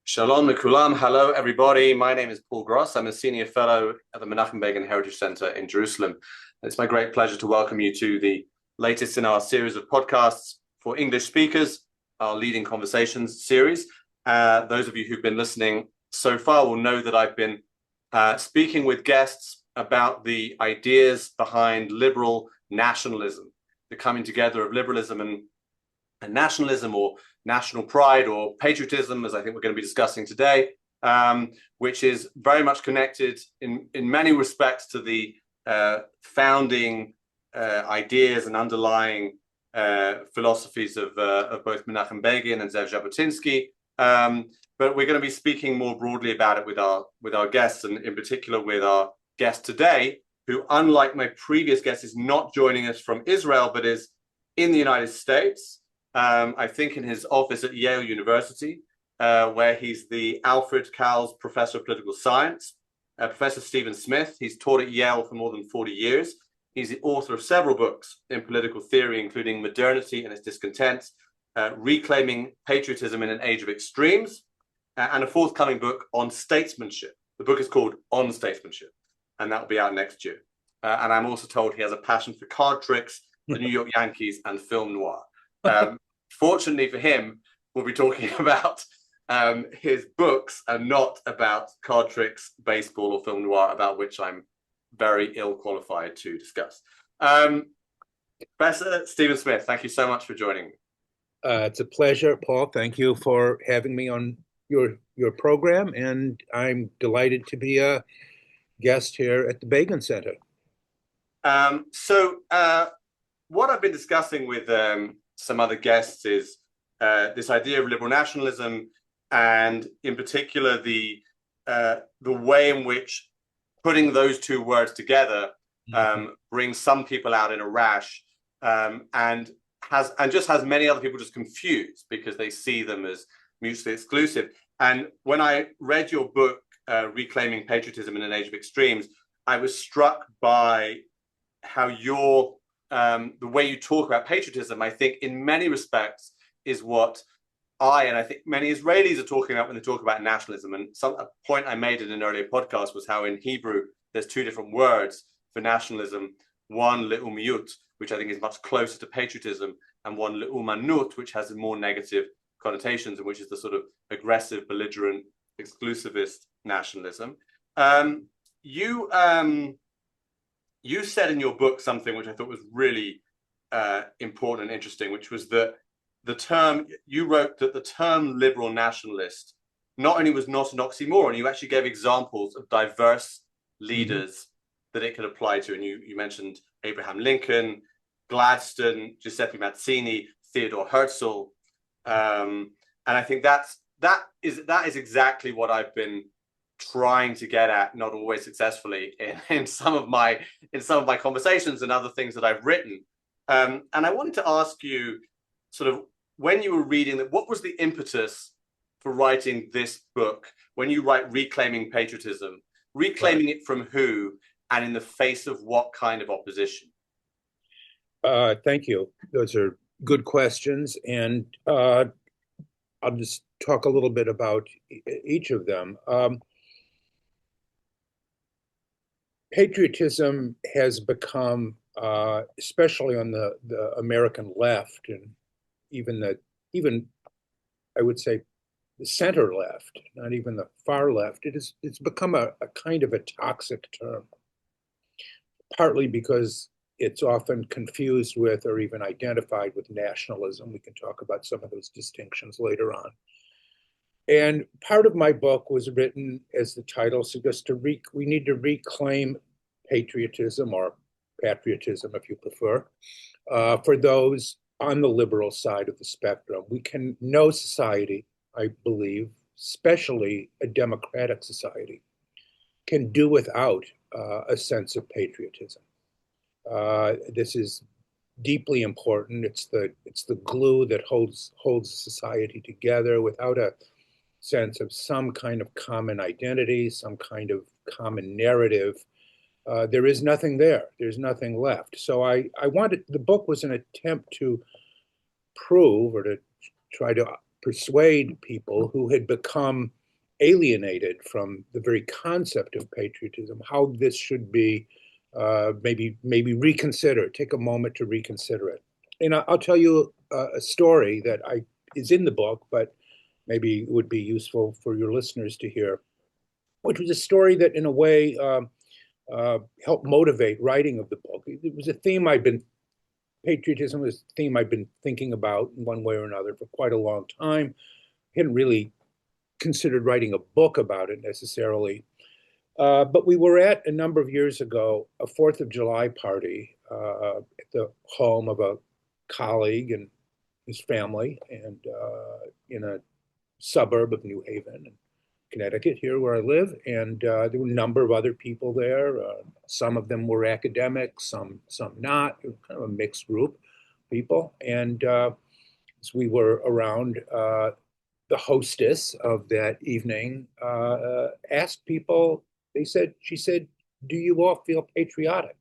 Shalom Mikulam. Hello, everybody. My name is Paul Gross. I'm a senior fellow at the Menachem Heritage Center in Jerusalem. It's my great pleasure to welcome you to the latest in our series of podcasts for English speakers, our Leading Conversations series. Those of you who've been listening so far will know that I've been speaking with guests about the ideas behind liberal nationalism, the coming together of liberalism and nationalism, or national pride, or patriotism, as I think we're going to be discussing today, which is very much connected in many respects to the founding ideas and underlying philosophies of both Menachem and Ze'ev Jabotinsky. But we're going to be speaking more broadly about it with our guests, and in particular with our guest today, who, unlike my previous guest, is not joining us from Israel, but is in the United States. I think in his office at Yale University, where he's the Alfred Cowles Professor of Political Science. Professor Stephen Smith, he's taught at Yale for more than 40 years. He's the author of several books in political theory, including Modernity and Its Discontents, Reclaiming Patriotism in an Age of Extremes, and a forthcoming book on statesmanship. The book is called On Statesmanship, and that will be out next year. And I'm also told he has a passion for card tricks, the New York Yankees, and film noir. Fortunately for him, we'll be talking about his books and not about card tricks, baseball, or film noir, about which I'm very ill qualified to discuss. Professor Stephen Smith, thank you so much for joining me. It's a pleasure, Paul. Thank you for having me on your program, and I'm delighted to be a guest here at the Begin Center. So what I've been discussing with some other guests is this idea of liberal nationalism, and in particular the way in which putting those two words together brings some people out in a rash, and just has many other people just confused because they see them as mutually exclusive. And when I read your book, Reclaiming Patriotism in an Age of Extremes, I was struck by how the way you talk about patriotism, I think in many respects is what and I think many Israelis are talking about when they talk about nationalism. And a point I made in an earlier podcast was how in Hebrew there's two different words for nationalism: one le'umiyut, which I think is much closer to patriotism, and one le'umanut, which has more negative connotations, and which is the sort of aggressive, belligerent, exclusivist nationalism. You said in your book something which I thought was really important and interesting, which was that you wrote that the term liberal nationalist not only was not an oxymoron, you actually gave examples of diverse leaders that it could apply to. And you mentioned Abraham Lincoln, Gladstone, Giuseppe Mazzini, Theodore Herzl. And I think that is exactly what I've been trying to get at, not always successfully, in some of my conversations and other things that I've written. And I wanted to ask you, sort of, when you were reading that, what was the impetus for writing this book? When you write Reclaiming Patriotism, reclaiming it from who, and in the face of what kind of opposition? Thank you. Those are good questions, and I'll just talk a little bit about each of them. Patriotism has become, especially on the American left, and even I would say the center left, not even the far left, it's become a kind of a toxic term, partly because it's often confused with or even identified with nationalism. We can talk about some of those distinctions later on. And part of my book was written, as the title suggests, we need to reclaim patriotism, or patriotism if you prefer, for those on the liberal side of the spectrum. No society, I believe, especially a democratic society, can do without a sense of patriotism. This is deeply important. It's the glue that holds society together. Without a sense of some kind of common identity, some kind of common narrative, there is nothing there. There's nothing left. So the book was an attempt to prove, or to try to persuade people who had become alienated from the very concept of patriotism, how this should be maybe reconsider, take a moment to reconsider it. And I'll tell you a story that is in the book, but maybe it would be useful for your listeners to hear, which was a story that in a way helped motivate writing of the book. It was a theme patriotism was a theme I'd been thinking about in one way or another for quite a long time. I hadn't really considered writing a book about it necessarily. But we were at, a number of years ago, a 4th of July party at the home of a colleague and his family, and in a suburb of New Haven, Connecticut, here where I live. And there were a number of other people there. Some of them were academics, some not. It was kind of a mixed group of people. And as we were around, the hostess of that evening asked people, she said, "Do you all feel patriotic?"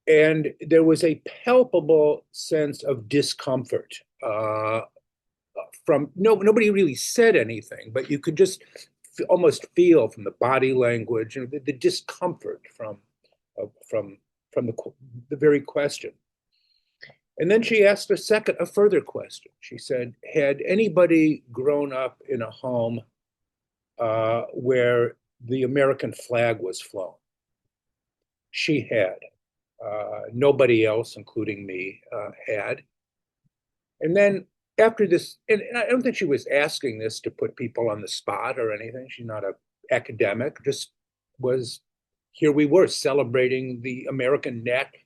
And there was a palpable sense of discomfort from nobody really said anything, but you could just almost feel from the body language and the discomfort from the very question. And then she asked a further question. She said, "Had anybody grown up in a home where the American flag was flown?" She had. Nobody else, including me, had. And then after this, and I don't think she was asking this to put people on the spot or anything. She's not an academic, just here we were celebrating the American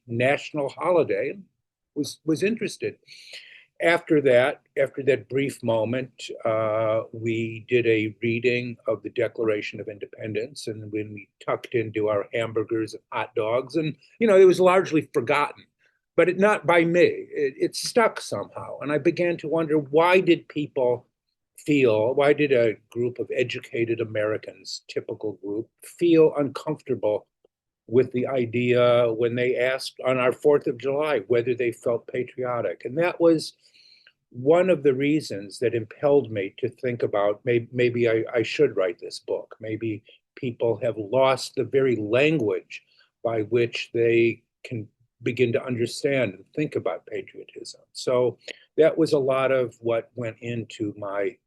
national holiday, and was interested. After that brief moment, we did a reading of the Declaration of Independence, and when we tucked into our hamburgers and hot dogs, and it was largely forgotten, but not by me. It stuck somehow, and I began to wonder, why did a group of educated Americans, typical group, feel uncomfortable with the idea when they asked on our 4th of July whether they felt patriotic? And that was one of the reasons that impelled me to think about maybe I should write this book. Maybe people have lost the very language by which they can begin to understand and think about patriotism. So that was a lot of what went into my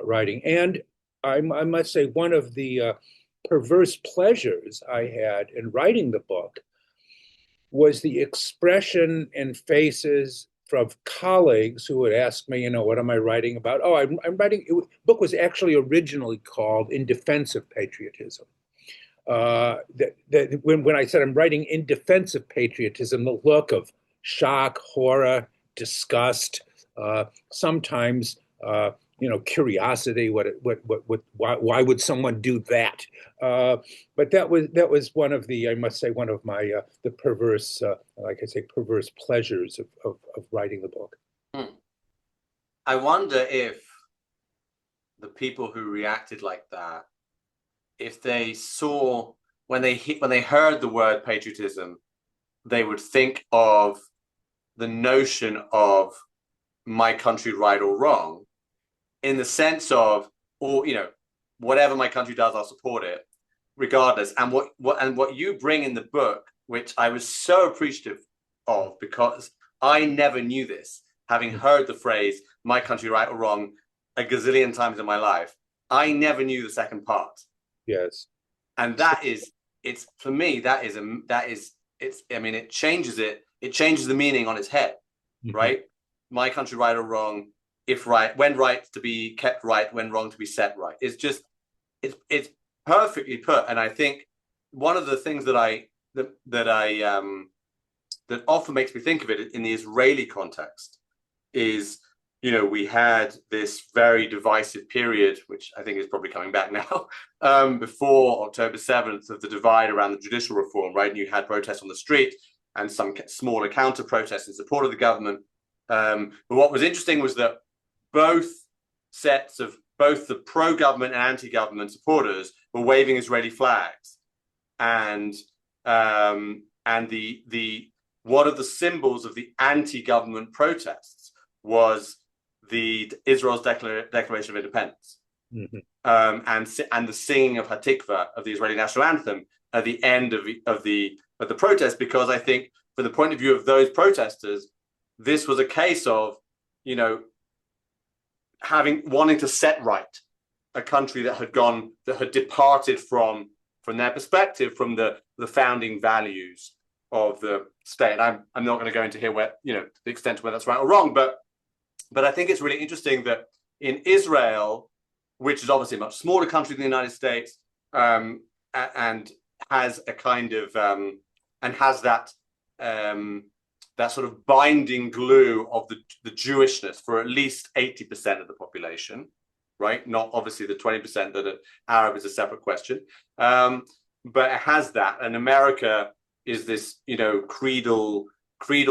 writing. And I must say, one of the perverse pleasures I had in writing the book was the expression and faces from colleagues who would ask me, what am I writing about? Oh, I'm writing. The book was actually originally called In Defense of Patriotism. When I said I'm writing in defense of patriotism, the look of shock, horror, disgust, sometimes curiosity. Why would someone do that? But that was one of the, I must say, one of my the perverse, like I say, perverse pleasures of writing the book. I wonder if the people who reacted like that, if they saw when they heard the word patriotism, they would think of the notion of my country right or wrong, in the sense of, or whatever my country does, I'll support it regardless. And what you bring in the book, which I was so appreciative of, because I never knew this, having heard the phrase "my country right or wrong" a gazillion times in my life, I never knew the second part. Yes. And it changes the meaning on its head, right? My country right or wrong, if right, when right to be kept right, when wrong to be set right. It's perfectly put. And I think one of the things that often makes me think of it in the Israeli context is, we had this very divisive period, which I think is probably coming back now, before October 7th, of the divide around the judicial reform, right? And you had protests on the street and some smaller counter protests in support of the government. But what was interesting was that both the pro-government and anti-government supporters were waving Israeli flags, and the one of the symbols of the anti-government protests was Israel's Declaration of Independence. Mhm. And the singing of Hatikva, of the Israeli national anthem, at the end of the protest, because I think from the point of view of those protesters, this was a case of, you know, wanting to set right a country that had departed from their perspective, from the founding values of the state. And I'm not going to go into here where, you know, the extent to whether that's right or wrong, but I think it's really interesting that in Israel, which is obviously a much smaller country than the United States, and has a kind of and has that that sort of binding glue of the Jewishness for at least 80% of the population, right? Not obviously the 20% that are Arab is a separate question, but it has that. And America is this, you know, creedal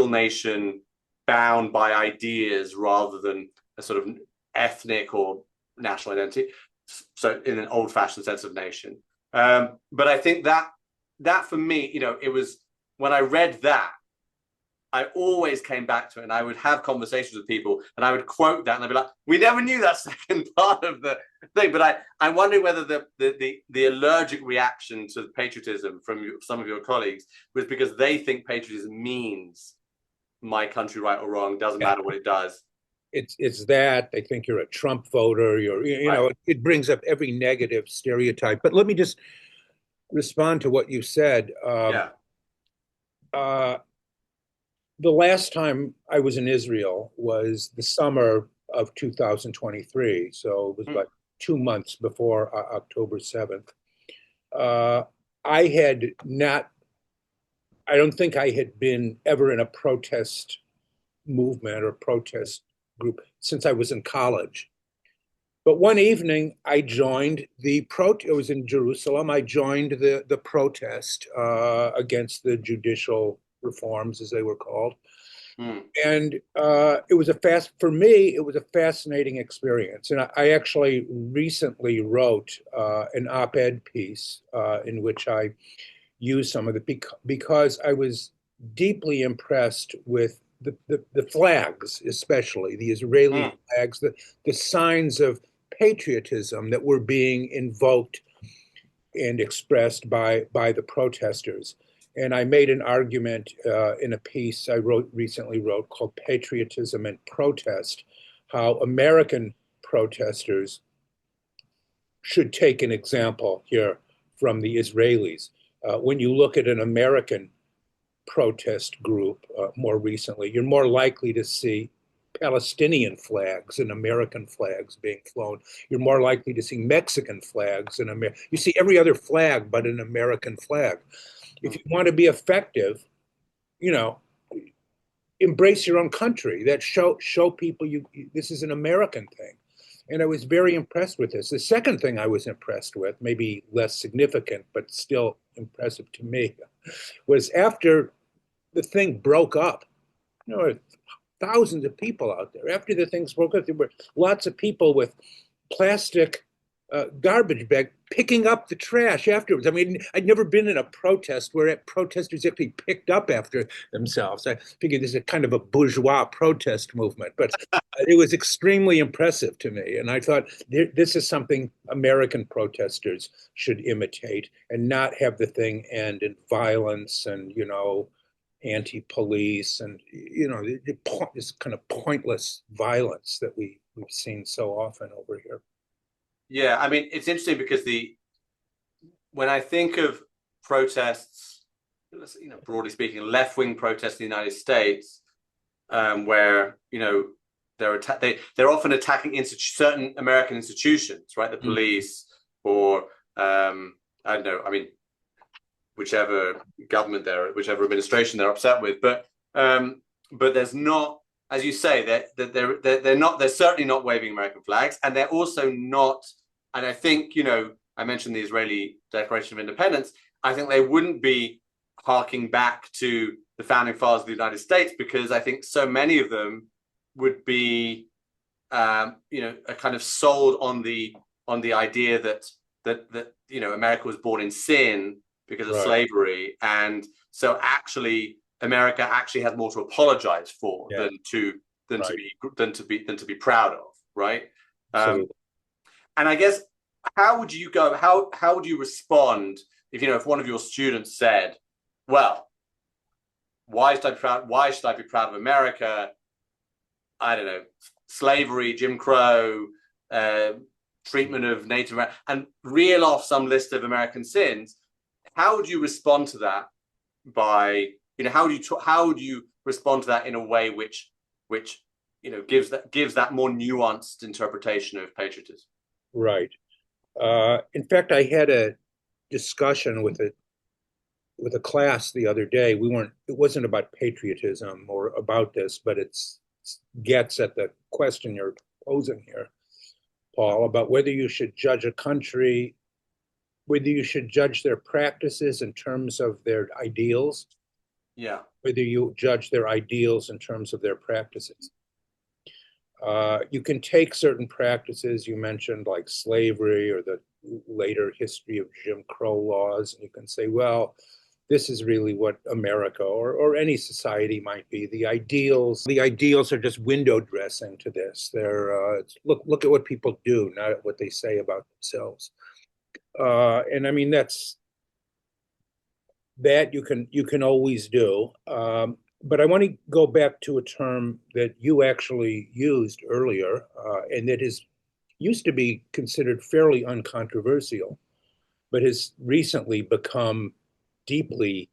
nation bound by ideas rather than a sort of ethnic or national identity. So in an old-fashioned sense of nation. But I think that for me, you know, it was when I read that, I always came back to it, and I would have conversations with people, and I would quote that, and I'd be like, "We never knew that second part of the thing." But I'm wondering whether the allergic reaction to patriotism from some of your colleagues was because they think patriotism means my country, right or wrong, doesn't matter what it does. It's that they think you're a Trump voter. You know, Right. it brings up every negative stereotype. But let me just respond to what you said. Yeah. Uh, the last time I was in Israel was the summer of 2023, so it was Mm. like 2 months before October 7th. Uh, I had not. I don't think I had been ever in a protest movement or protest group since I was in college. But one evening, I joined the It was in Jerusalem. I joined the protest against the judicial reforms, as they were called. Mm. And it was for me, it was a fascinating experience. And I actually recently wrote an op-ed piece in which I used some of it because I was deeply impressed with the flags, especially the Israeli Mm. flags, the signs of patriotism that were being invoked and expressed by the protesters. And I made an argument in a piece I recently wrote called Patriotism and Protest, how American protesters should take an example here from the Israelis. When you look at an American protest group more recently, you're more likely to see Palestinian flags and American flags being flown. You're more likely to see Mexican flags and you see every other flag but an American flag. If Mm. you want to be effective, you know, embrace your own country. That show people this is an American thing. And I was very impressed with this. The second thing I was impressed with, maybe less significant but still impressive to me, was after the thing broke up. You know, thousands of people out there. After the things broke up, there were lots of people with plastic garbage bag picking up the trash afterwards. I mean, I'd never been in a protest where protesters actually picked up after themselves. I figured this is a kind of a bourgeois protest movement, but it was extremely impressive to me. And I thought this is something American protesters should imitate and not have the thing end in violence and, you know, anti-police and, you know, this kind of pointless violence that we've seen so often over here. Yeah, I mean, it's interesting because when I think of protests, you know, broadly speaking, left-wing protests in the United States, where, you know, they're often attacking certain American institutions, right? The police or I don't know. I mean, whichever government whichever administration they're upset with, but there's not, as you say, they're certainly not waving American flags, and they're also not. And I think, you know, I mentioned the Israeli Declaration of Independence. I think they wouldn't be harking back to the founding fathers of the United States, because I think so many of them would be, you know, a kind of sold on the idea that you know, America was born in sin because of Right. slavery, and so actually America actually has more to apologize for Yeah. than to Right. be proud of, right? Absolutely. And I guess how would you go? How would you respond if one of your students said, "Well, why should I be proud? Why should I be proud of America? I don't know, slavery, Jim Crow, treatment of Native Americans," and reel off some list of American sins. How would you respond to that? How would you respond to that in a way which gives that more nuanced interpretation of patriotism? Right. In fact, I had a discussion with a class the other day. It wasn't about patriotism or about this, but it gets at the question you're posing here, Paul, about whether you should judge a country, whether you should judge their practices in terms of their ideals, yeah, whether you judge their ideals in terms of their practices. You can take certain practices you mentioned, like slavery or the later history of Jim Crow laws, and you can say, well, this is really what America or any society might be. The ideals are just window dressing to this. They're look at what people do, not what they say about themselves. And I mean that you can always do. But I want to go back to a term that you actually used earlier, and that used to be considered fairly uncontroversial, but has recently become deeply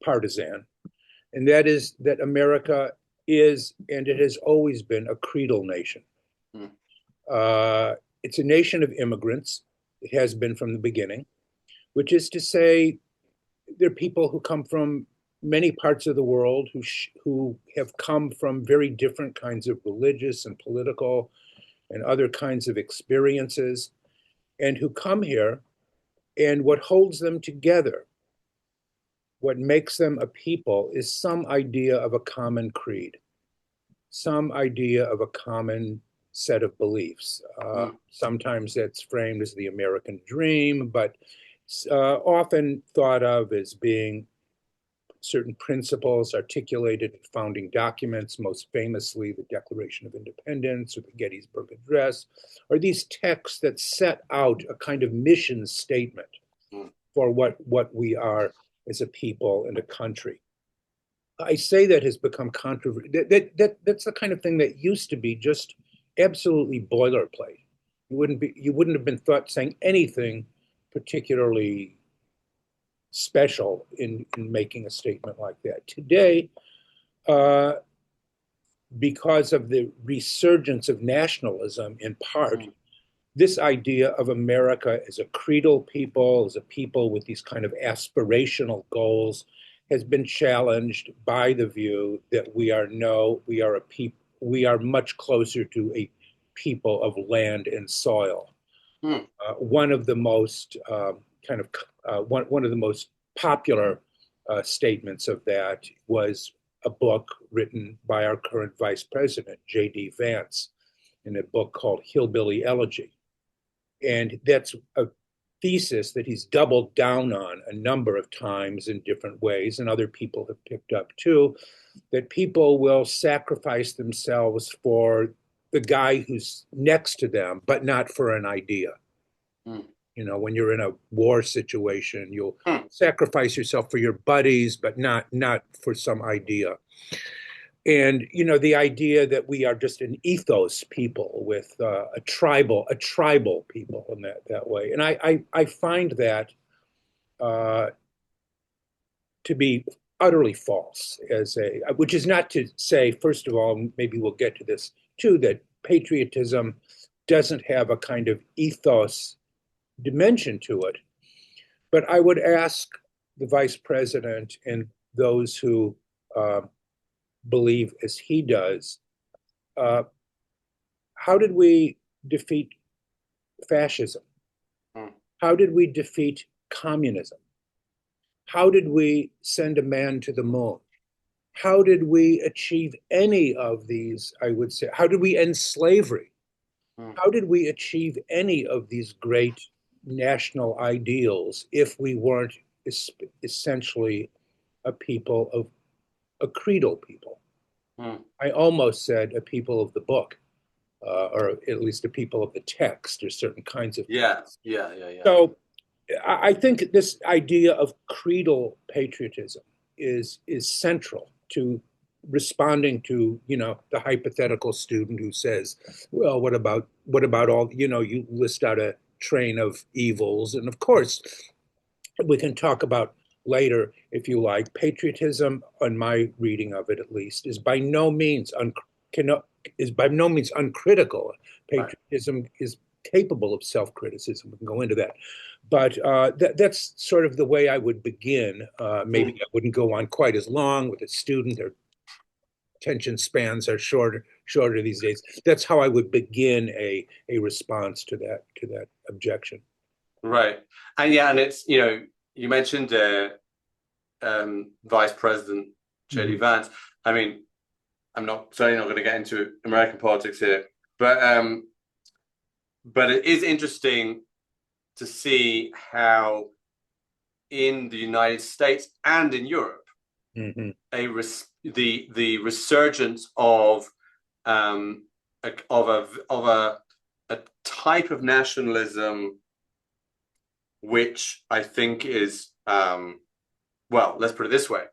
partisan. And that is that America is, and it has always been, a creedal nation. Mm. It's a nation of immigrants. It has been from the beginning, which is to say, there are people who come from many parts of the world who have come from very different kinds of religious and political and other kinds of experiences, and who come here, and what holds them together, what makes them a people, is some idea of a common creed, some idea of a common set of beliefs. Sometimes that's framed as the American dream, but often thought of as being certain principles articulated in founding documents, most famously the Declaration of Independence or the Gettysburg Address, or these texts that set out a kind of mission statement for what we are as a people and a country. I say that has become controversial. That's the kind of thing that used to be just absolutely boilerplate. You wouldn't have been thought saying anything particularly special in making a statement like that. Today, because of the resurgence of nationalism, in part, this idea of America as a creedal people, as a people with these kind of aspirational goals, has been challenged by the view that we are much closer to a people of land and soil. One of the most one of the most popular statements of that was a book written by our current vice president, J.D. Vance, in a book called Hillbilly Elegy. And that's a thesis that he's doubled down on a number of times in different ways, and other people have picked up too, that people will sacrifice themselves for the guy who's next to them, but not for an idea. When you're in a war situation, you'll sacrifice yourself for your buddies, but not for some idea. And the idea that we are just an ethos people with a tribal people in that way. And I find that to be utterly false, which is not to say, first of all, maybe we'll get to this too, that patriotism doesn't have a kind of ethos dimension to it. But I would ask the vice president and those who believe as he does, how did we defeat fascism? How did we defeat communism? How did we send a man to the moon? How did we achieve any of these, I would say? How did we end slavery? How did we achieve any of these great national ideals if we weren't essentially a people of a creedal people? I almost said a people of the book. or at least the people of the text, or certain kinds of. Yeah, yeah, yeah, yeah. So I think this idea of creedal patriotism is central to responding to, the hypothetical student who says, well, what about all, you list out a train of evils. And of course, we can talk about later, if you like. Patriotism, on my reading of it at least, is by no means uncritical. Right. Patriotism is capable of self-criticism. We can go into that. But that's sort of the way I would begin. Maybe I wouldn't go on quite as long with a student. Their attention spans are shorter these days. That's how I would begin a response to that objection. Right. And yeah, and it's, you mentioned Vice President J.D. Mhm. Vance. I mean, I'm certainly not going to get into American politics here, but it is interesting to see how in the United States and in Europe, Mhm. the resurgence of a type of nationalism, which I think is well, let's put it this way,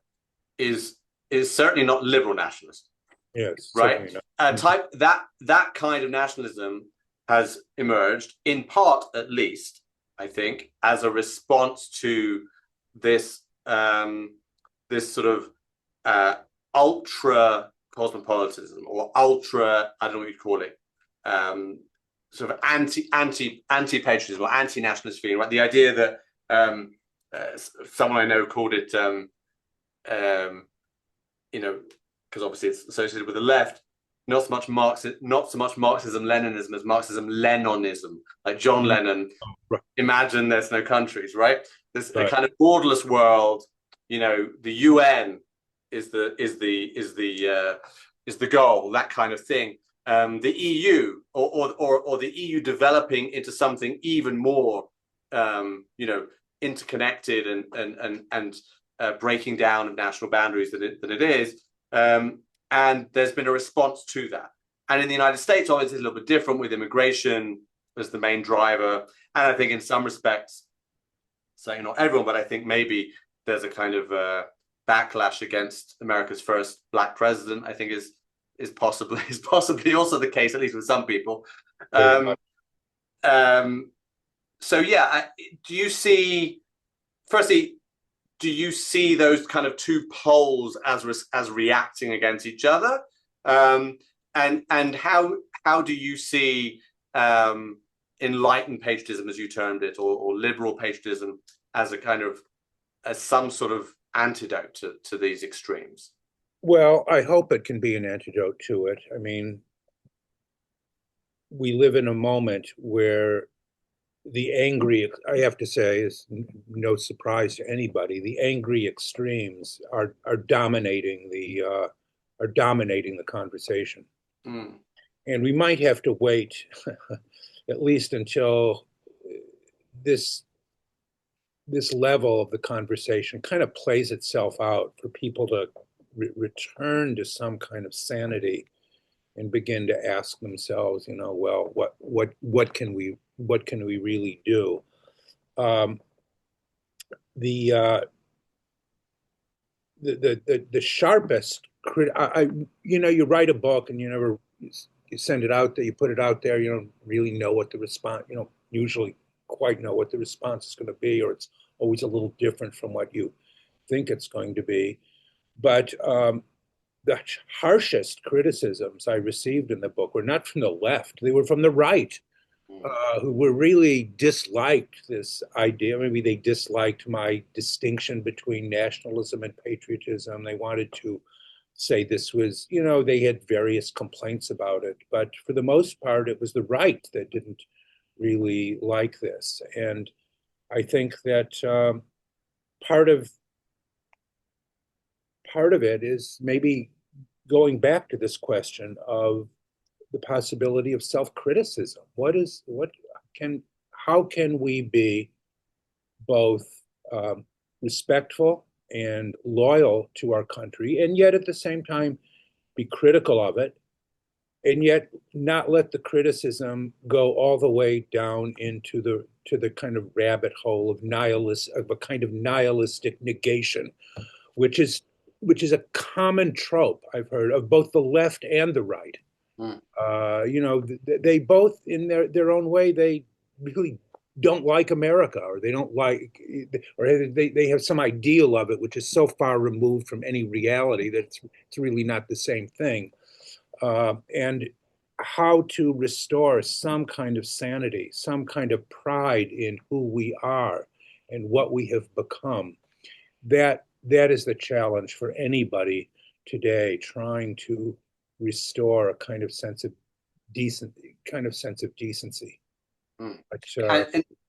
is certainly not liberal nationalism, Yes, right? certainly not. Mhm. Type that kind of nationalism has emerged in part, at least, I think, as a response to this this sort of ultra cosmopolitanism, or ultra, I don't know what you'd call it, sort of anti patriotism or anti nationalist feeling, right? The idea that someone I know called it, um, because obviously it's associated with the left, not so much Marxism Leninism as Marxism Lennonism, like John Mhm. Lennon. Right, Imagine there's no countries, right? There's a right, kind of borderless world. The UN is the goal, that kind of thing. The EU, or the EU developing into something even more, interconnected and breaking down of national boundaries than it is. And there's been a response to that. And in the United States, obviously, it's a little bit different, with immigration as the main driver. And I think in some respects, so not everyone, but I think maybe there's a kind of backlash against America's first black president. I think is possibly also the case, at least with some people. very Um, much. um, so yeah, firstly, do you see those kind of two poles as reacting against each other? And how do you see enlightened patriotism, as you termed it, or liberal patriotism, as a kind of as some sort of antidote to these extremes? Well, I hope it can be an antidote to it. I mean, we live in a moment where the angry, I have to say, is no surprise to anybody. The angry extremes are dominating the conversation, Mm. and we might have to wait at least until this this level of the conversation kind of plays itself out for people to return to some kind of sanity and begin to ask themselves, well, what can we really do? Um, the, uh, the sharpest you write a book and you send it out there, you put it out there, you don't really know what the response, usually quite know what the response is going to be, or it's always a little different from what you think it's going to be. But the harshest criticisms I received in the book were not from the left, they were from the right, Mm. who were really disliked this idea. Maybe they disliked my distinction between nationalism and patriotism. They wanted to say this was, they had various complaints about it. But for the most part, it was the right that didn't really like this. And I think that part of part of it is maybe going back to this question of the possibility of self-criticism. What can how can we be both respectful and loyal to our country, and yet at the same time be critical of it and yet not let the criticism go all the way down into the kind of rabbit hole of a kind of nihilistic negation, which is a common trope I've heard of both the left and the right. Mm. They both, in their own way, they really don't like America, or they don't like, or they have some ideal of it, which is so far removed from any reality that it's really not the same thing. And how to restore some kind of sanity, some kind of pride in who we are and what we have become. That is the challenge for anybody today, trying to restore a kind of sense of decency. Mm. But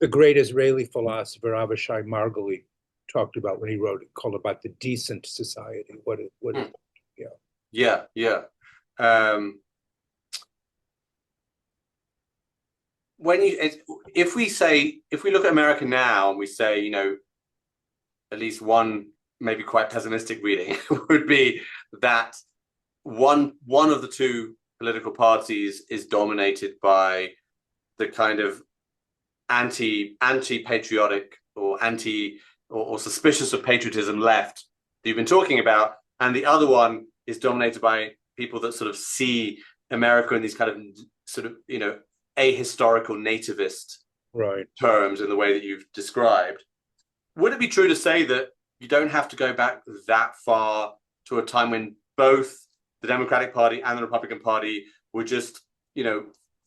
the great Israeli philosopher Avishai Margoli talked about when he wrote it, called about the decent society. Yeah. If we look at America now and we say, at least one maybe quite pessimistic reading would be that one of the two political parties is dominated by the kind of anti-patriotic or or suspicious of patriotism left that you've been talking about, and the other one is dominated by people that sort of see America in these kind of sort of ahistorical nativist terms in the way that you've described. Would it be true to say that you don't have to go back that far to a time when both the Democratic Party and the Republican Party were just,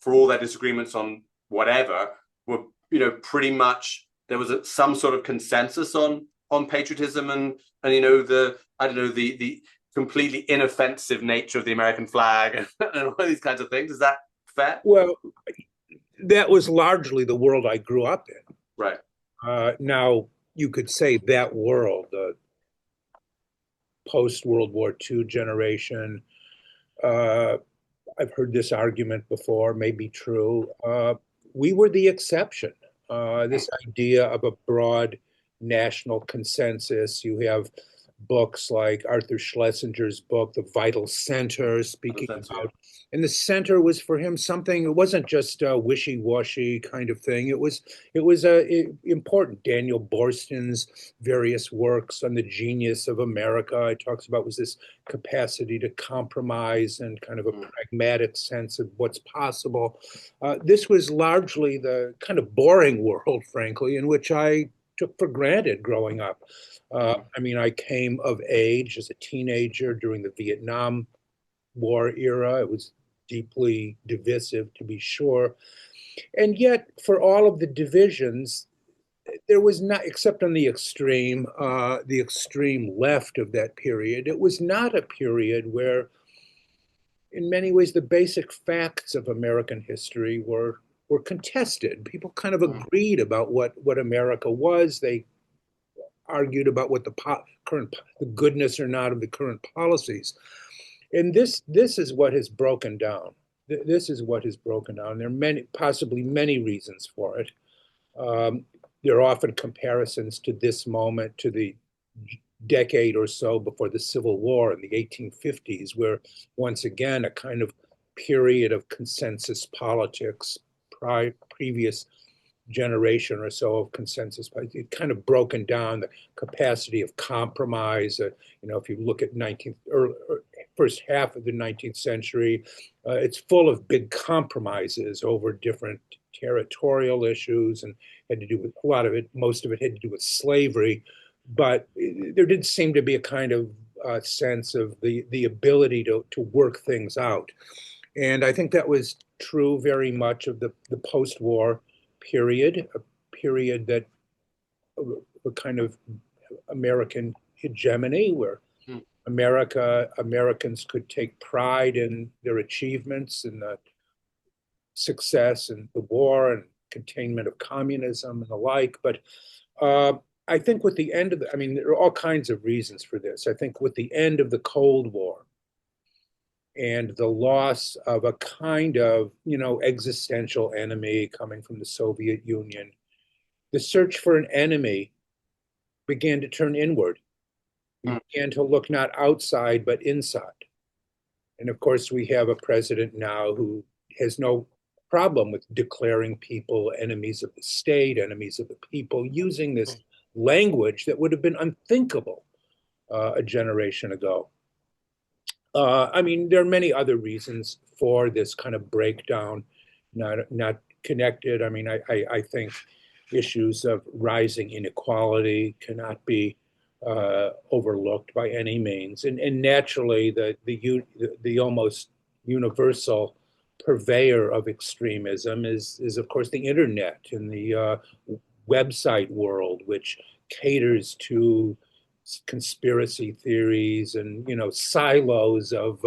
for all their disagreements on whatever, were, pretty much there was some sort of consensus on patriotism and the completely inoffensive nature of the American flag and all these kinds of things. Is that fair? Well, that was largely the world I grew up in. Right. Now, you could say that world, the post-World War II generation, I've heard this argument before, may be true. We were the exception. This idea of a broad national consensus. You have books like Arthur Schlesinger's book, The Vital Center, speaking about, and the center was for him something, it wasn't just a wishy-washy kind of thing. It was important. Daniel Borston's various works on the genius of America, it talks about was this capacity to compromise and kind of a pragmatic sense of what's possible. This was largely the kind of boring world, frankly, in which I took for granted growing up. I came of age as a teenager during the Vietnam War era. It was deeply divisive, to be sure. And yet, for all of the divisions, there was not, except on the extreme left of that period, it was not a period where, in many ways, the basic facts of American history were contested. People kind of agreed about what America was. They argued about what the goodness or not of the current policies. And this is what has broken down. This is what has broken down. There are possibly many reasons for it. There are often comparisons to this moment, to the decade or so before the Civil War in the 1850s, where once again a kind of period of consensus politics, previous generation or so of consensus, it kind of broken down the capacity of compromise. If you look at first half of the 19th century, it's full of big compromises over different territorial issues, and had to do with most of it had to do with slavery. But there did seem to be a kind of sense of the ability to work things out. And I think that was true very much of the post-war period, a period that a kind of American hegemony where Americans could take pride in their achievements and the success in the war and containment of communism and the like. But I think with the end of there are all kinds of reasons for this. I think with the end of the Cold War and the loss of a kind of, existential enemy coming from the Soviet Union, the search for an enemy began to turn inward. We began to look not outside, but inside. And of course, we have a president now who has no problem with declaring people enemies of the state, enemies of the people, using this language that would have been unthinkable a generation ago. I mean, there are many other reasons for this kind of breakdown, not connected. I mean, I think issues of rising inequality cannot be overlooked by any means, and naturally, the almost universal purveyor of extremism is of course the internet and the website world, which caters to conspiracy theories and silos of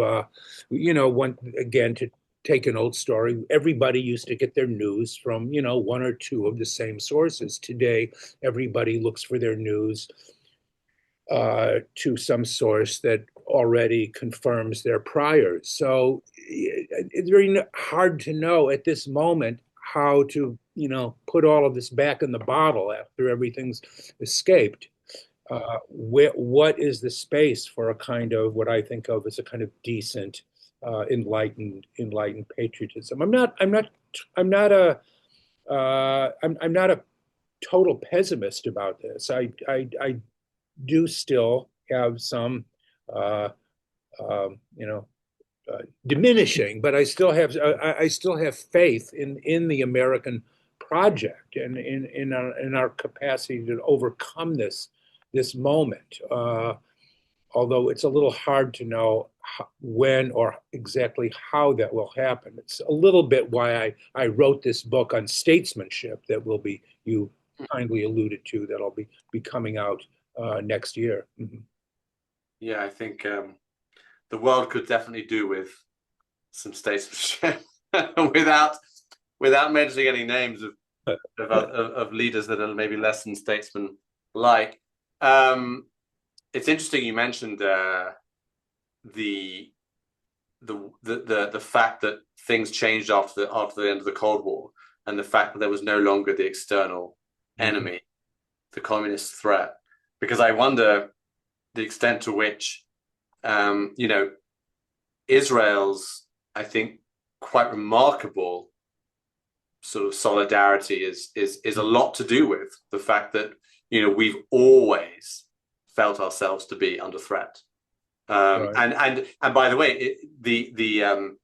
one again to take an old story. Everybody used to get their news from one or two of the same sources. Today, everybody looks for their news to some source that already confirms their priors. So it's very hard to know at this moment how to put all of this back in the bottle after everything's escaped. What is the space for a kind of what I think of as a kind of decent, enlightened patriotism? I'm not a total pessimist about this. I do still have some, diminishing, but I still have faith in the American project and in our capacity to overcome this moment. Although it's a little hard to know when or exactly how that will happen. It's a little bit why I wrote this book on statesmanship that you kindly alluded to, that'll be coming out next year. Mm-hmm. Yeah, I think the world could definitely do with some statesmanship without mentioning any names of leaders that are maybe less than statesman like. It's interesting you mentioned the fact that things changed after the end of the Cold War, and the fact that there was no longer the external enemy, the communist threat. Because I wonder the extent to which Israel's, I think, quite remarkable sort of solidarity is a lot to do with the fact that we've always felt ourselves to be under threat. Right. And by the way, the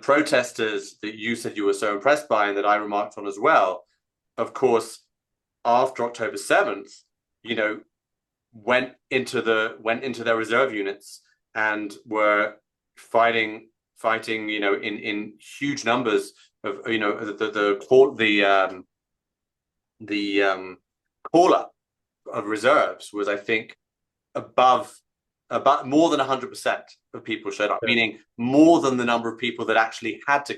protesters that you said you were so impressed by and that I remarked on as well, of course, after October 7th, went into their reserve units and were fighting, in huge numbers of, the call up of reserves was, I think, about more than 100% of people showed up, meaning more than the number of people that actually had to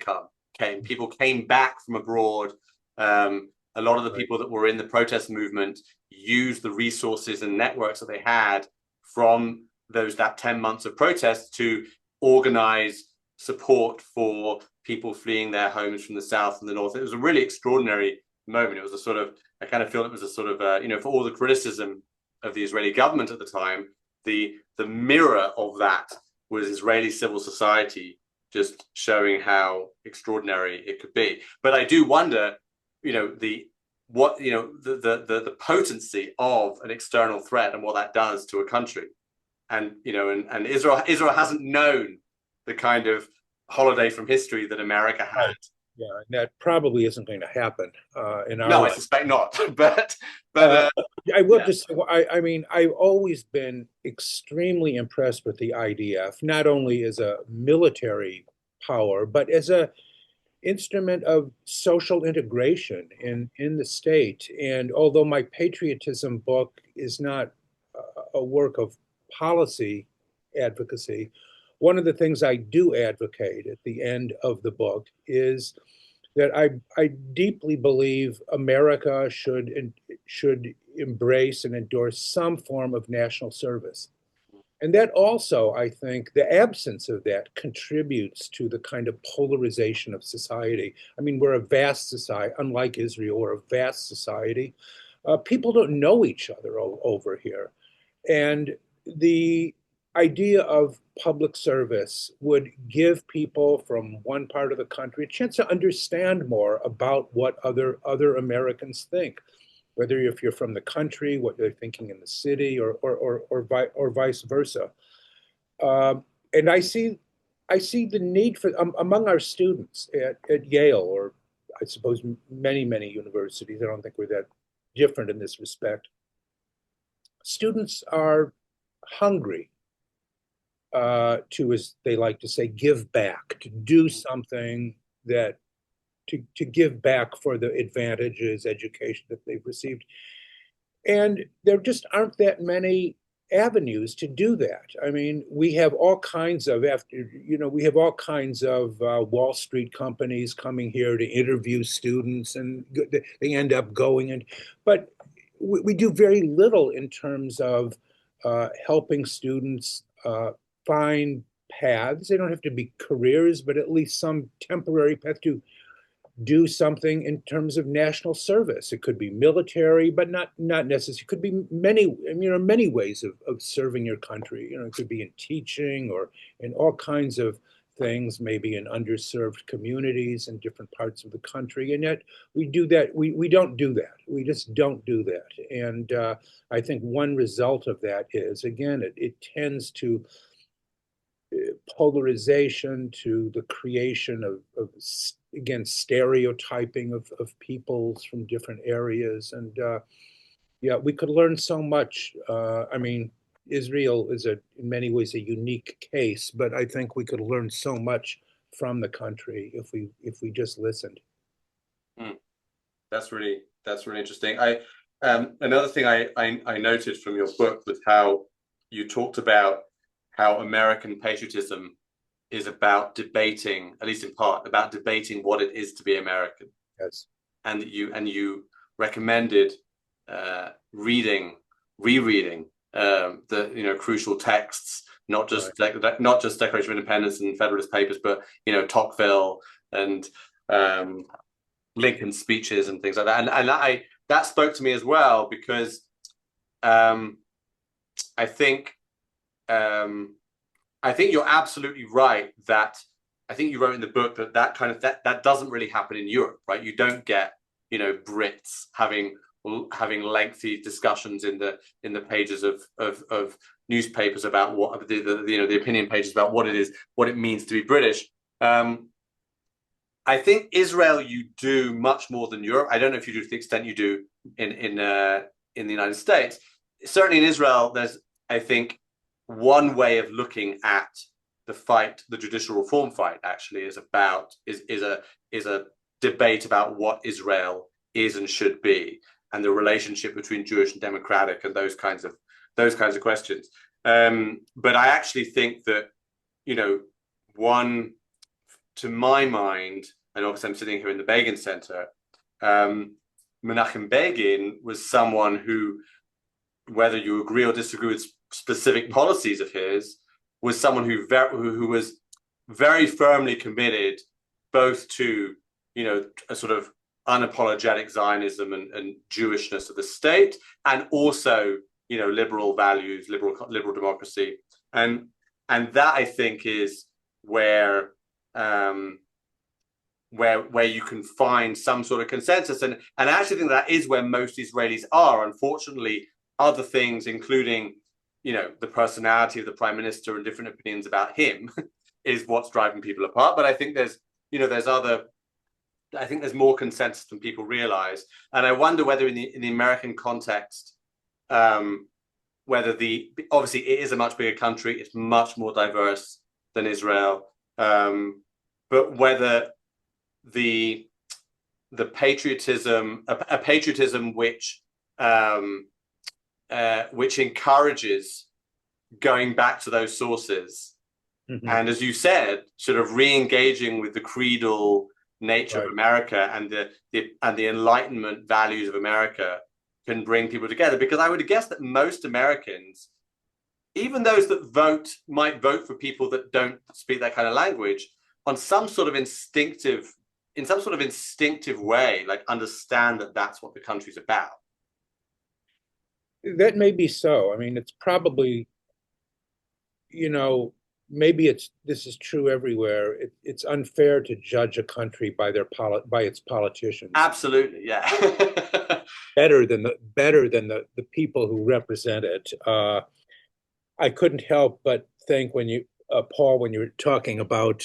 came. People came back from abroad. A lot of the people that were in the protest movement used the resources and networks that they had from that 10 months of protests to organize support for people fleeing their homes from the south and the north. It was a really extraordinary moment. It was a sort of, I kind of feel it was a sort of, for all the criticism of the Israeli government at the time, the mirror of that was Israeli civil society, just showing how extraordinary it could be. But I do wonder, the potency of an external threat and what that does to a country. And and Israel hasn't known the kind of holiday from history that America had. Right. Yeah, and that probably isn't going to happen in our No, life. I suspect not. But I will just say, I mean, I've always been extremely impressed with the IDF, not only as a military power, but as a instrument of social integration in the state. And although my patriotism book is not a work of policy advocacy, one of the things I do advocate at the end of the book is that I deeply believe America should embrace and endorse some form of national service. And that also, I think, the absence of that contributes to the kind of polarization of society. I mean, we're a vast society, unlike Israel, we're a vast society. People don't know each other over here. And the idea of public service would give people from one part of the country a chance to understand more about what other Americans think, whether if you're from the country, what they're thinking in the city, or vice versa. And I see the need for among our students at Yale, or I suppose many universities. I don't think we're that different in this respect. Students are hungry to, as they like to say, give back, to do something that to give back for the advantages, education that they've received. And there just aren't that many avenues to do that. I mean, we have all kinds of we have all kinds of Wall Street companies coming here to interview students, and they end up going and, but we do very little in terms of helping students find paths. They don't have to be careers, but at least some temporary path to do something in terms of national service. It could be military, but not necessarily. It could be many ways of serving your country. It could be in teaching or in all kinds of things, maybe in underserved communities in different parts of the country. And yet we do that. We don't do that. We just don't do that. And I think one result of that is, again, it tends to polarization, to the creation of again, stereotyping of peoples from different areas. And yeah, we could learn so much. I mean, Israel is in many ways a unique case, but I think we could learn so much from the country if we just listened. Hmm. That's really interesting. I another thing I noted from your book was how you talked about how American patriotism is about debating, at least in part, about debating what it is to be American. Yes. And you recommended rereading the crucial texts, not just Declaration of Independence and Federalist Papers, but Tocqueville and Lincoln's speeches and things like that. And that spoke to me as well, because I think you're absolutely right that I think you wrote in the book that kind of that doesn't really happen in Europe, right? You don't get Brits having lengthy discussions in the pages of newspapers about what the opinion pages about what it means to be British. I think Israel, you do much more than Europe. I don't know if you do to the extent you do in the United States. Certainly in Israel, there's, I think, one way of looking at the fight, the judicial reform fight, actually is a debate about what Israel is and should be, and the relationship between Jewish and democratic, and those kinds of questions. But I actually think that one, to my mind, and obviously I'm sitting here in the Begin Center, Menachem Begin was someone who, whether you agree or disagree with specific policies of his, was someone who was very firmly committed both to a sort of unapologetic Zionism and Jewishness of the state, and also liberal values, liberal democracy, and that I think is where you can find some sort of consensus, and I actually think that is where most Israelis are. Unfortunately, other things, including the personality of the prime minister and different opinions about him, is what's driving people apart. But I think there's more consensus than people realize, and I wonder whether in the American context, whether obviously it is a much bigger country, it's much more diverse than Israel, but whether the patriotism, a patriotism which encourages going back to those sources, and, as you said, sort of re-engaging with the creedal nature of America and the Enlightenment values of America, can bring people together. Because I would guess that most Americans, even those that might vote for people that don't speak that kind of language, in some sort of instinctive way, like, understand that that's what the country's about. That may be so. I mean, it's probably, you know, maybe this is true everywhere. It's unfair to judge a country by by its politicians Absolutely, yeah. better than the people who represent it. I couldn't help but think when Paul, when you were talking about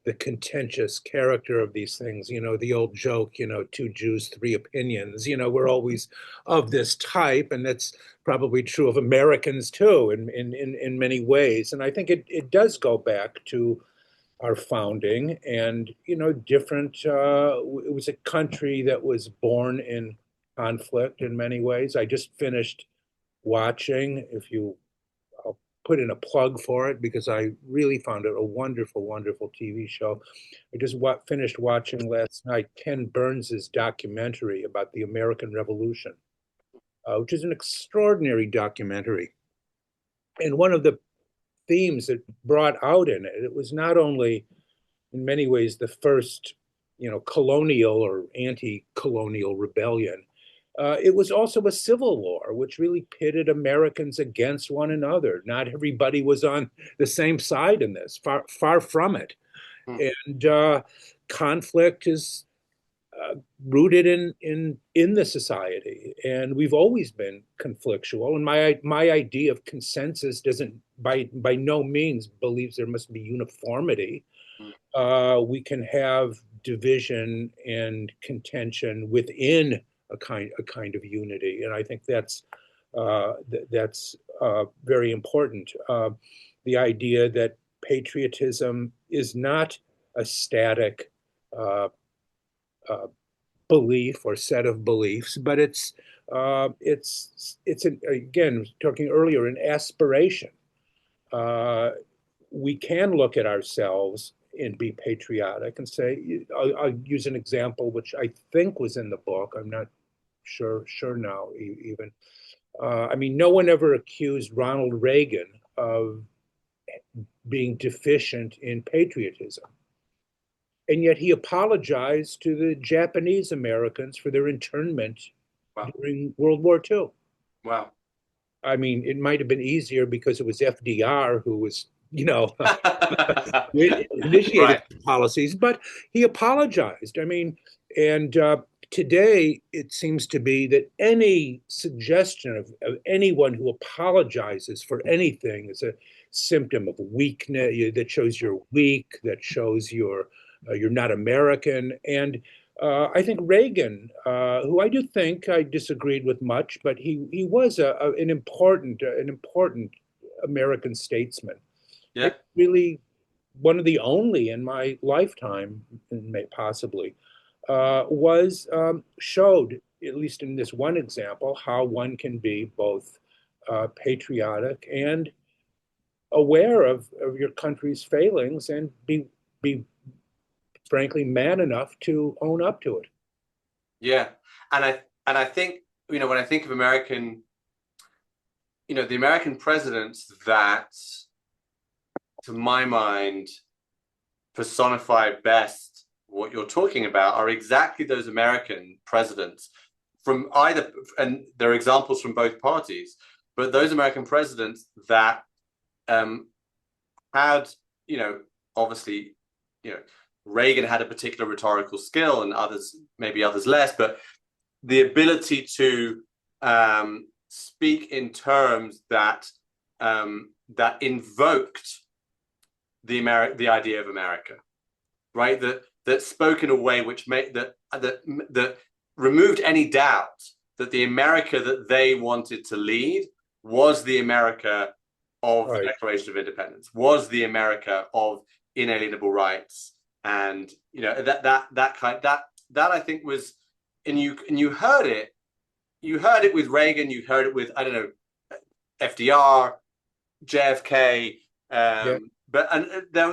the contentious character of these things, the old joke, two Jews, three opinions, we're always of this type, and that's probably true of Americans too, in many ways. And I think it does go back to our founding and, different, it was a country that was born in conflict in many ways. I just finished watching, if you I'll put in a plug for it because I really found it a wonderful, wonderful TV show. I just finished watching last night Ken Burns's documentary about the American Revolution, which is an extraordinary documentary. And one of the themes that brought out in it, it was not only in many ways the first, colonial or anti-colonial rebellion. It was also a civil war, which really pitted Americans against one another. Not everybody was on the same side in this, far, far from it. Hmm. And conflict is rooted in the society, and we've always been conflictual. And my idea of consensus doesn't by no means believes there must be uniformity. Hmm. We can have division and contention within a kind of unity, and I think that's very important. The idea that patriotism is not a static uh, uh, belief or set of beliefs, but again, talking earlier, an aspiration. Uh, we can look at ourselves and be patriotic and say, I'll use an example which I think was in the book. I'm not sure now even. I mean, no one ever accused Ronald Reagan of being deficient in patriotism. And yet he apologized to the Japanese Americans for their internment Wow. during World War II. Wow. I mean, it might have been easier because it was FDR who was, initiated Right. policies, but he apologized. I mean, and today it seems to be that any suggestion of anyone who apologizes for anything is a symptom of weakness that shows you're weak, that shows you're not American. And I think Reagan, who I do think I disagreed with much, but he was an important American statesman. Yeah. Maybe really one of the only in my lifetime, possibly, was showed, at least in this one example, how one can be both patriotic and aware of your country's failings and be frankly man enough to own up to it. Yeah. And I think, when I think of American, the American presidents that, to my mind, personify best what you're talking about are exactly those American presidents from either, and there are examples from both parties, but those American presidents that had, obviously, Reagan had a particular rhetorical skill and maybe others less, but the ability to speak in terms that that invoked the idea of America, right? That spoke in a way which made that removed any doubt that the America that they wanted to lead was the America of the Right. Declaration of Independence, was the America of inalienable rights, and that I think was, and you heard it, with Reagan, you heard it with, I don't know, FDR, JFK, Yeah. but and there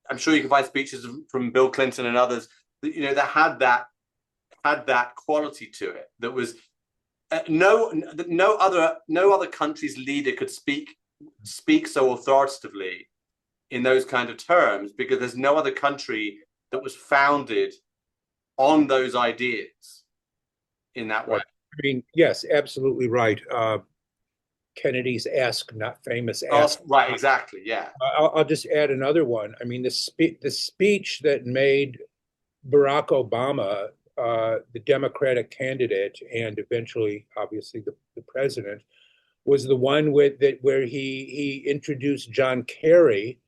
I'm sure you can find speeches from Bill Clinton and others that had that quality to it that was no other country's leader could speak so authoritatively in those kind of terms, because there's no other country that was founded on those ideas in that way. Right. I mean, yes, absolutely right. Kennedy's Ask Not Famous Oh, Ask. right, exactly. Yeah. I'll just add another one. I mean, the speech that made Barack Obama the Democratic candidate and eventually, obviously, the president was the one where he introduced John Kerry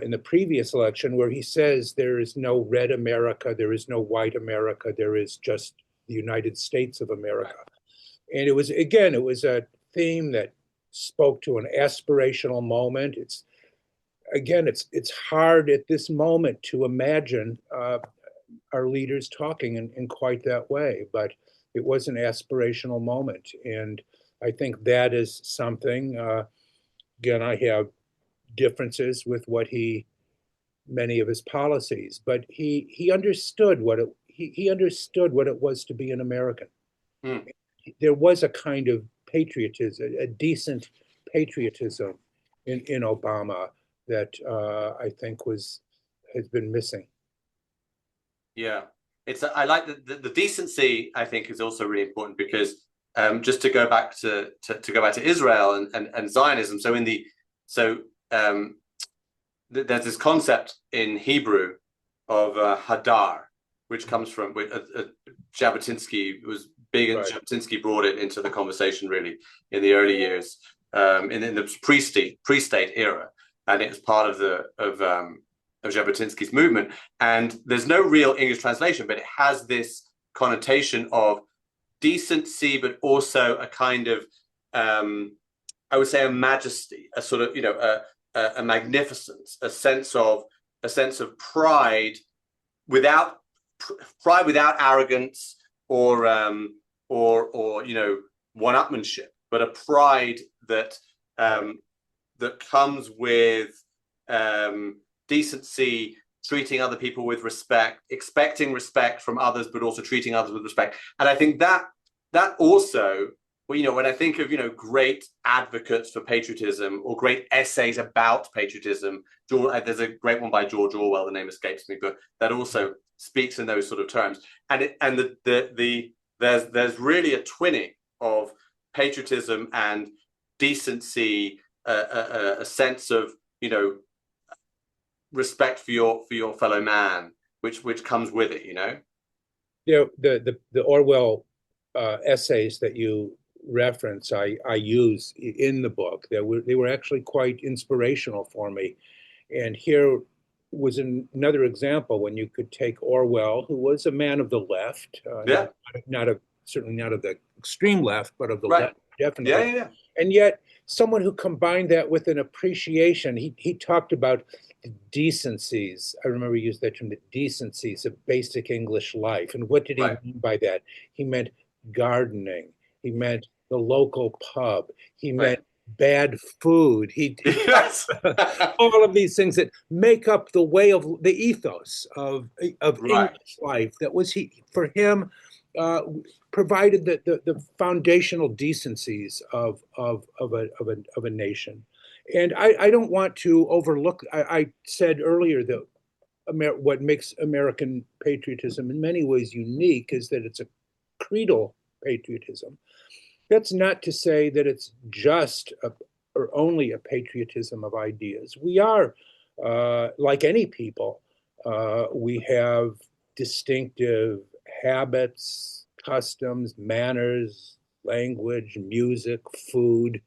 in the previous election, where he says there is no red America, there is no white America, there is just the United States of America. And it was a theme that spoke to an aspirational moment. It's hard at this moment to imagine our leaders talking in quite that way, but it was an aspirational moment. And I think that is something, again, I have differences with many of his policies, but he understood he understood what it was to be an American. Mm. There was a kind of patriotism, a decent patriotism in Obama that I think has been missing. Yeah, I like the decency. I think is also really important because just to go back to go back to Israel and Zionism. So there's this concept in Hebrew of hadar, which comes from Jabotinsky was big, and right. Jabotinsky brought it into the conversation really in the early years, in the pre-state era, and it was part of Jabotinsky's movement. And there's no real English translation, but it has this connotation of decency, but also a kind of, I would say, a majesty, a sort of, a magnificence, a sense of pride without arrogance or one-upmanship, but a pride that comes with decency, treating other people with respect, expecting respect from others, but also treating others with respect. And I think that also, when I think of, great advocates for patriotism or great essays about patriotism, there's a great one by George Orwell, the name escapes me, but that also speaks in those sort of terms. And there's really a twinning of patriotism and decency, a sense of, respect for your fellow man, which comes with it, The Orwell essays that you reference, I use in the book. They were actually quite inspirational for me. And here was another example when you could take Orwell, who was a man of the left, certainly not of the extreme left, but of the left, definitely. Yeah. And yet, someone who combined that with an appreciation. He talked about the decencies. I remember he used that term, the decencies of basic English life. And what did he mean by that? He meant gardening. He meant the local pub. He meant bad food. Yes. All of these things that make up the way of the ethos of English life. That was for him. Provided the foundational decencies of a nation. And I don't want to overlook, I said earlier that what makes American patriotism in many ways unique is that it's a creedal patriotism. That's not to say that it's just or only a patriotism of ideas. We are, like any people, we have distinctive habits, customs, manners, language, music, food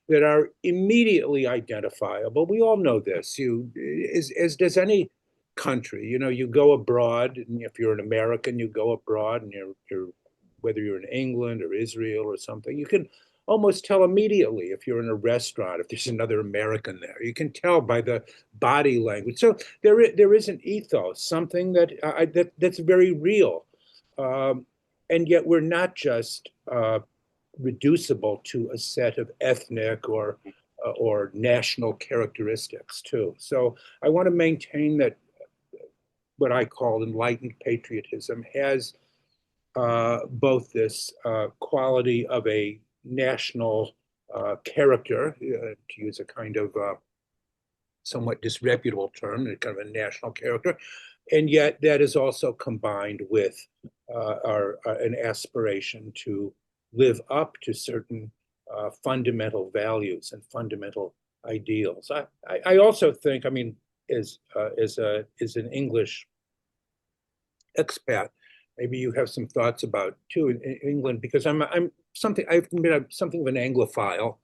that are immediately identifiable. We all know this. As does any country. You go abroad, and if you're an American, you go abroad, and you're whether you're in England or Israel or something, you can almost tell immediately if you're in a restaurant, if there's another American there. You can tell by the body language. So there is an ethos, something that's very real. And yet we're not just reducible to a set of ethnic or national characteristics too. So I want to maintain that what I call enlightened patriotism has both this quality of a national character, to use a kind of somewhat disreputable term, kind of a national character, and yet that is also combined with an aspiration to live up to certain fundamental values and fundamental ideals. I also think, I mean, as an English expat, maybe you have some thoughts about too in England, because I've been something of an Anglophile,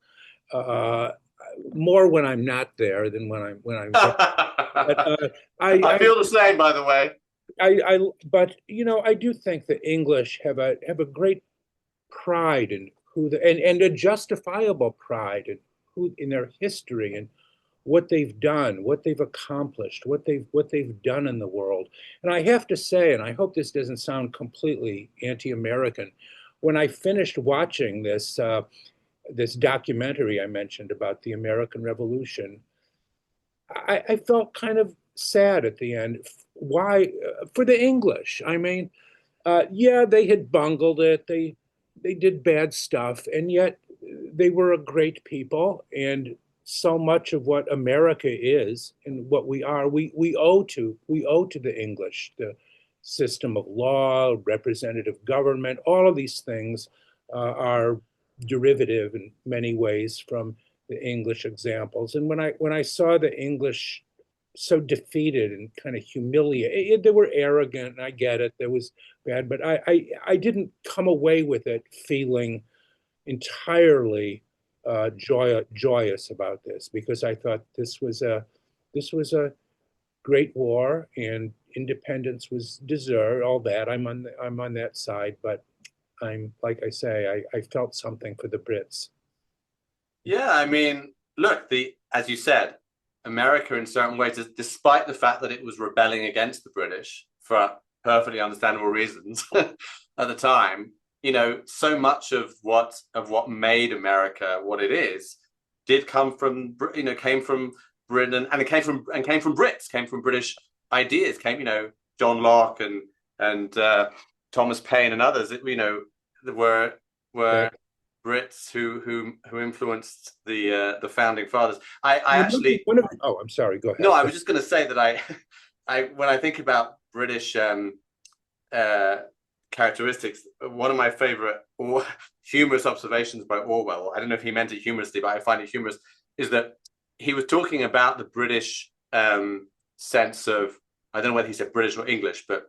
uh, more when I'm not there than when I'm there. But, I feel the same, by the way. but I do think the English have a great pride in and a justifiable pride in their history and what they've done, what they've accomplished, what they've done in the world. And I have to say, and I hope this doesn't sound completely anti-American, when I finished watching this documentary I mentioned about the American Revolution, I felt kind of sad at the end. Why? For the English. I mean, yeah, they had bungled it. They did bad stuff, and yet they were a great people. And so much of what America is and what we are, we owe to the English, the system of law, representative government. All of these things are derivative in many ways from the English examples. And when I saw the English so defeated and kind of humiliated, they were arrogant, and I get it. There was bad, but I didn't come away with it feeling entirely joyous about this, because I thought this was a great war, and independence was deserved. All that I'm on that side, but I'm, like I say, I felt something for the Brits. Yeah, I mean, look, as you said, America in certain ways, despite the fact that it was rebelling against the British for perfectly understandable reasons at the time, so much of what made America what it is did come from, came from Britain, and it came from Brits, came from British ideas, John Locke and Thomas Paine and others, were Yeah. Brits who influenced the founding fathers. I actually Oh, I'm sorry. Go ahead. No, I was just going to say that I when I think about British characteristics, one of my favorite humorous observations by Orwell, I don't know if he meant it humorously, but I find it humorous, is that he was talking about the British sense of, I don't know whether he said British or English, but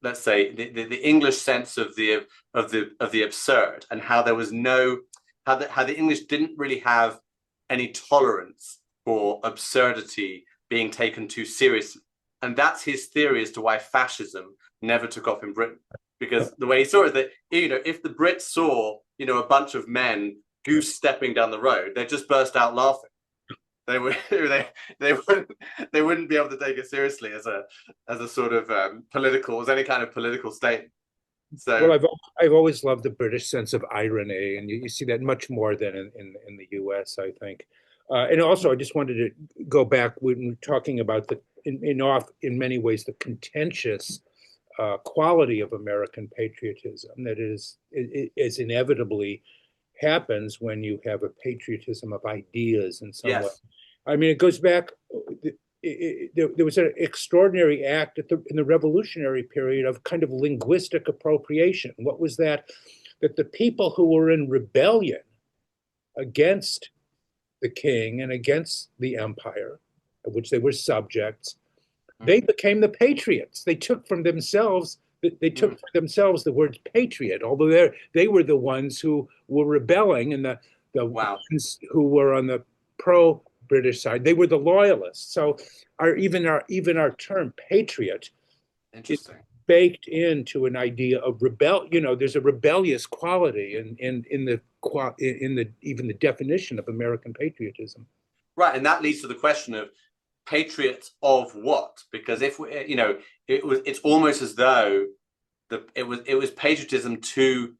let's say the English sense of the absurd, and how there was how the English didn't really have any tolerance for absurdity being taken too seriously. And that's his theory as to why fascism never took off in Britain. Because the way he saw it, that if the Brits saw a bunch of men goose stepping down the road, they'd just burst out laughing. They wouldn't be able to take it seriously as a sort of as any kind of political statement. So, well, I've always loved the British sense of irony, and you see that much more than in the U.S., I think. And also, I just wanted to go back when we were talking about in many ways the contentious quality of American patriotism that is inevitably happens when you have a patriotism of ideas in some way. yes. I mean, it goes back. There was an extraordinary act in the Revolutionary period of kind of linguistic appropriation. What was that? That the people who were in rebellion against the king and against the empire, of which they were subjects, they became the patriots. They took for themselves the word patriot, although they were the ones who were rebelling, and the Wow. ones who were on the pro-British side, they were the loyalists. So even our term patriot is Interesting. baked into an idea of rebel. There's a rebellious quality in the even the definition of American patriotism. Right, and that leads to the question of patriots of what? Because if it's almost as though it was patriotism to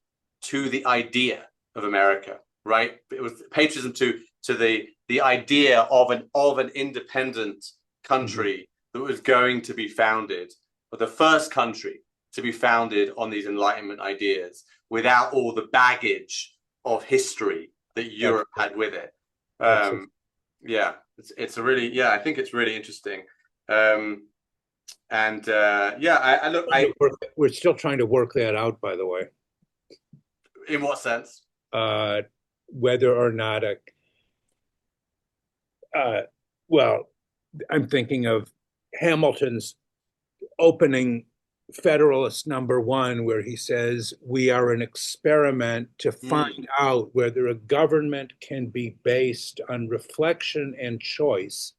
the idea of America, right? It was patriotism to the idea of an independent country that was going to be founded, or the first country to be founded on these Enlightenment ideas, without all the baggage of history that Europe had with it. Yeah, it's a really, yeah, I think it's really interesting. We're still trying to work that out, by the way. In what sense? whether or not well, I'm thinking of Hamilton's opening Federalist #1, where he says, we are an experiment to find out whether a government can be based on reflection and choice,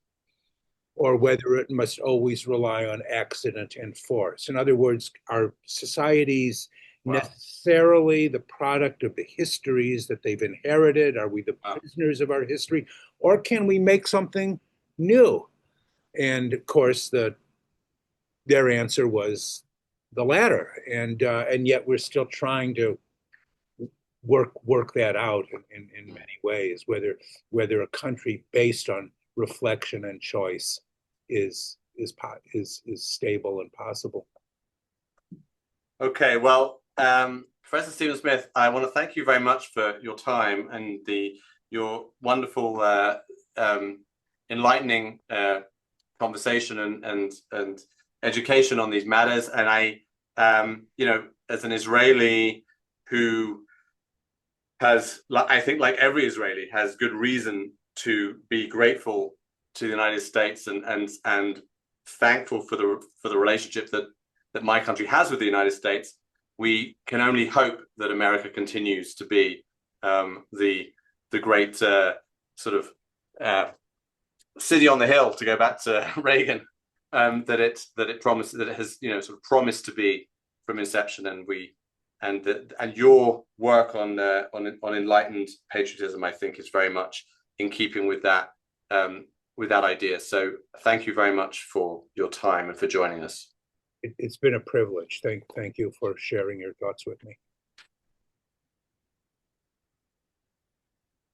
or whether it must always rely on accident and force. In other words, are societies necessarily the product of the histories that they've inherited? Are we the prisoners of our history? Or can we make something new? And of course, their answer was the latter, and yet we're still trying to work that out in many ways. Whether a country based on reflection and choice is stable and possible. Okay, well, Professor Stephen Smith, I want to thank you very much for your time and your wonderful, enlightening conversation and education on these matters. And I, as an Israeli who has, I think, like every Israeli, has good reason to be grateful to the United States and thankful for the relationship that my country has with the United States, we can only hope that America continues to be the great sort of city on the hill, to go back to Reagan, that it promised, that it has sort of promised to be from inception, and your work on enlightened patriotism, I think, is very much in keeping with that idea. So thank you very much for your time and for joining us. It's been a privilege. Thank you for sharing your thoughts with me.